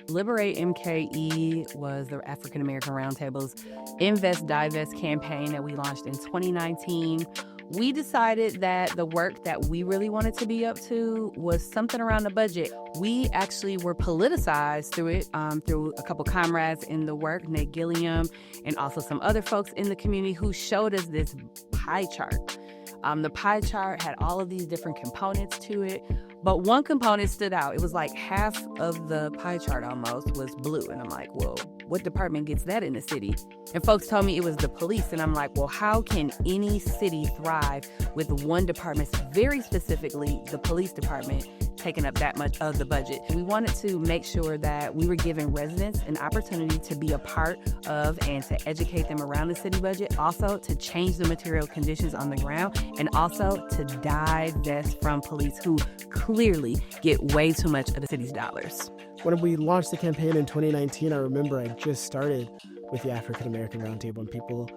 Liberate MKE was the African American Roundtable's Invest Divest campaign that we launched in 2019. We decided that the work that we really wanted to be up to was something around the budget. We actually were politicized through it, through a couple comrades in the work, Nate Gilliam, and also some other folks in the community who showed us this pie chart. The pie chart had all of these different components to it, but one component stood out. It was like half of the pie chart almost was blue. And I'm like, well, what department gets that in the city? And folks told me it was the police. And I'm like, well, how can any city thrive with one department, very specifically the police department, taking up that much of the budget? We wanted to make sure that we were giving residents an opportunity to be a part of and to educate them around the city budget, also to change the material conditions on the ground, and also to divest from police who clearly get way too much of the city's dollars. When we launched the campaign in 2019, I remember I just started with the African American Roundtable, and people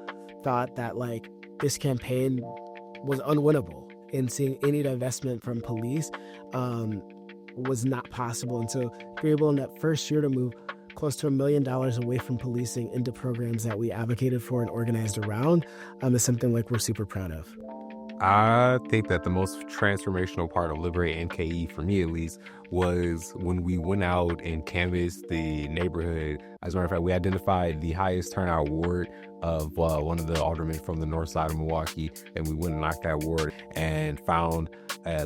thought that this campaign was unwinnable, and seeing any divestment from police was not possible. And so we were able in that first year to move close to $1 million away from policing into programs that we advocated for and organized around is something we're super proud of. I think that the most transformational part of Liberate MKE, for me at least, was when we went out and canvassed the neighborhood. As a matter of fact, we identified the highest turnout ward of one of the aldermen from the north side of Milwaukee, and we went and knocked that ward and found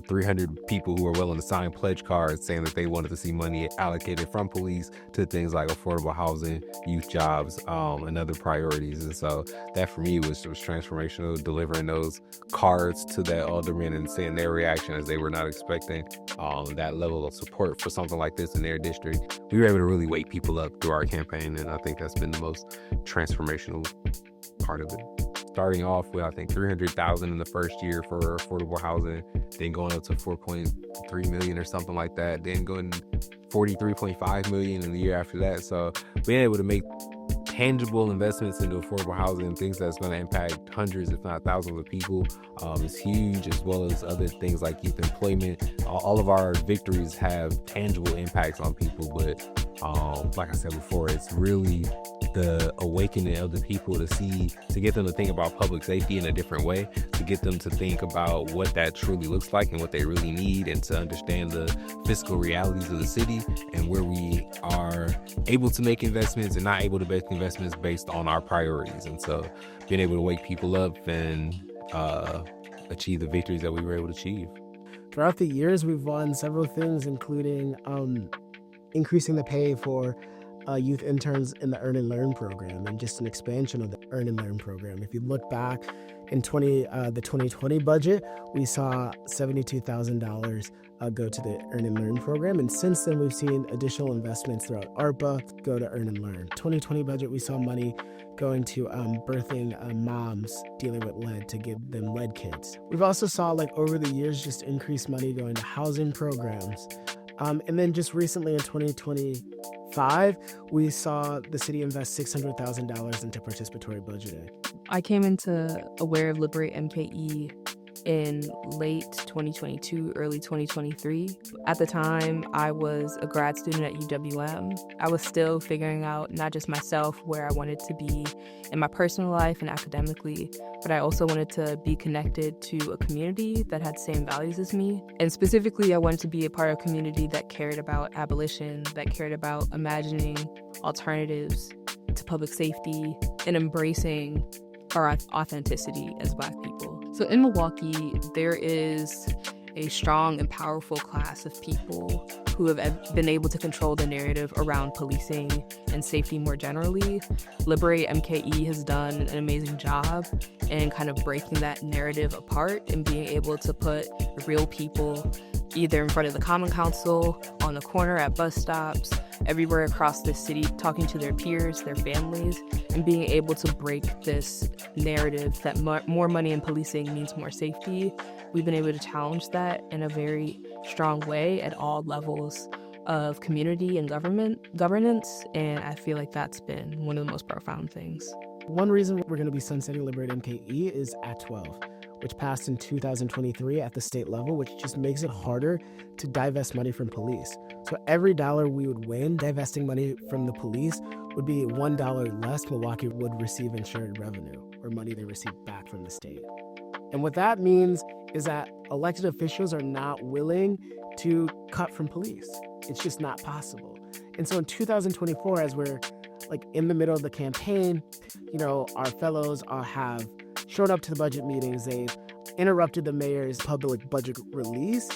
300 people who were willing to sign pledge cards saying that they wanted to see money allocated from police to things like affordable housing, youth jobs, and other priorities. And so that for me was transformational, delivering those cards to that alderman and seeing their reaction as they were not expecting that level of support for something like this in their district. We were able to really wake people up through our campaign, and I think that's been the most transformational part of it. Starting off with, I think, $300,000 in the first year for affordable housing, then going up to $4.3 million or something like that, then going $43.5 million in the year after that. So being able to make tangible investments into affordable housing, things that's going to impact hundreds, if not thousands of people, is huge, as well as other things like youth employment. All of our victories have tangible impacts on people, but like I said before, it's really the awakening of the people to get them to think about public safety in a different way, to get them to think about what that truly looks like and what they really need, and to understand the fiscal realities of the city and where we are able to make investments and not able to make investments based on our priorities. And so being able to wake people up and achieve the victories that we were able to achieve. Throughout the years, we've won several things, including increasing the pay for youth interns in the Earn and Learn program, and just an expansion of the Earn and Learn program. If you look back in the 2020 budget, we saw $72,000 go to the Earn and Learn program, and since then we've seen additional investments throughout ARPA go to Earn and Learn. 2020 budget, we saw money going to birthing moms dealing with lead to give them lead kits. We've also saw over the years just increased money going to housing programs. And then just recently in 2025, we saw the city invest $600,000 into participatory budgeting. I came into aware of Liberate MKE in late 2022, early 2023. At the time, I was a grad student at UWM. I was still figuring out not just myself, where I wanted to be in my personal life and academically, but I also wanted to be connected to a community that had the same values as me. And specifically, I wanted to be a part of a community that cared about abolition, that cared about imagining alternatives to public safety, and embracing our authenticity as Black people. So in Milwaukee, there is a strong and powerful class of people who have been able to control the narrative around policing and safety more generally. Liberate MKE has done an amazing job in kind of breaking that narrative apart and being able to put real people either in front of the Common Council, on the corner at bus stops, everywhere across the city, talking to their peers, their families, and being able to break this narrative that more money in policing means more safety. We've been able to challenge that in a very strong way at all levels of community and governance, and I feel like that's been one of the most profound things. One reason we're going to be sunsetting Liberate MKE is Act 12, which passed in 2023 at the state level, which just makes it harder to divest money from police. So every dollar we would win divesting money from the police would be $1 less Milwaukee would receive in shared revenue, or money they receive back from the state. And what that means is that elected officials are not willing to cut from police. It's just not possible. And so in 2024, as we're in the middle of the campaign, our fellows have shown up to the budget meetings. They've interrupted the mayor's public budget release,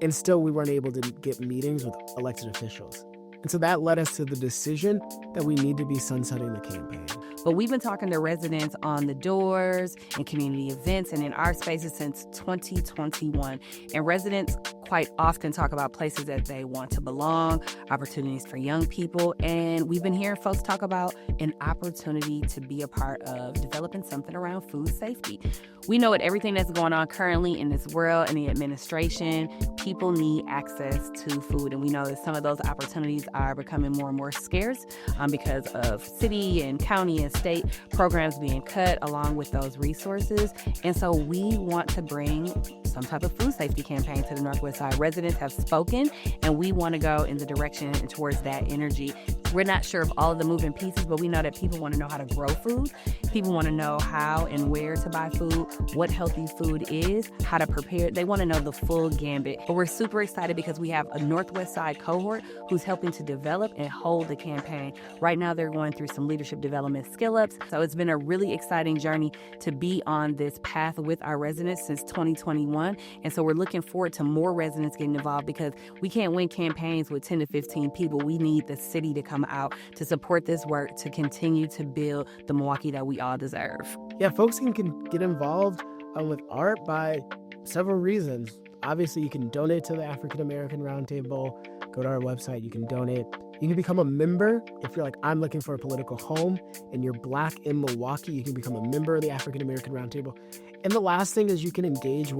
and still we weren't able to get meetings with elected officials. And so that led us to the decision that we need to be sunsetting the campaign. But we've been talking to residents on the doors and community events and in our spaces since 2021. And residents quite often talk about places that they want to belong, opportunities for young people. And we've been hearing folks talk about an opportunity to be a part of developing something around food safety. We know with everything that's going on currently in this world and the administration, people need access to food. And we know that some of those opportunities are becoming more and more scarce because of city and county and state programs being cut along with those resources. And so we want to bring some type of food safety campaign to the Northwest Side. Residents have spoken, and we want to go in the direction and towards that energy. We're not sure of all of the moving pieces, but we know that people want to know how to grow food. People want to know how and where to buy food, what healthy food is, how to prepare it. They want to know the full gambit. But we're super excited because we have a Northwest Side cohort who's helping to develop and hold the campaign. Right now, they're going through some leadership development skill-ups. So it's been a really exciting journey to be on this path with our residents since 2021. And so we're looking forward to more residents getting involved because we can't win campaigns with 10 to 15 people. We need the city to come out to support this work, to continue to build the Milwaukee that we all deserve. Yeah, folks can get involved with AART by several reasons. Obviously, you can donate to the African American Roundtable. Go to our website, you can donate. You can become a member. If you're like, I'm looking for a political home and you're Black in Milwaukee, you can become a member of the African American Roundtable. And the last thing is you can engage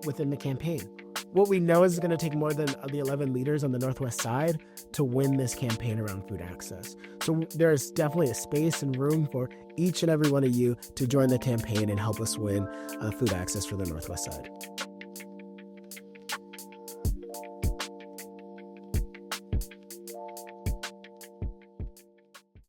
within the campaign. What we know is going to take more than the 11 leaders on the Northwest Side to win this campaign around food access. So there's definitely a space and room for each and every one of you to join the campaign and help us win food access for the Northwest Side.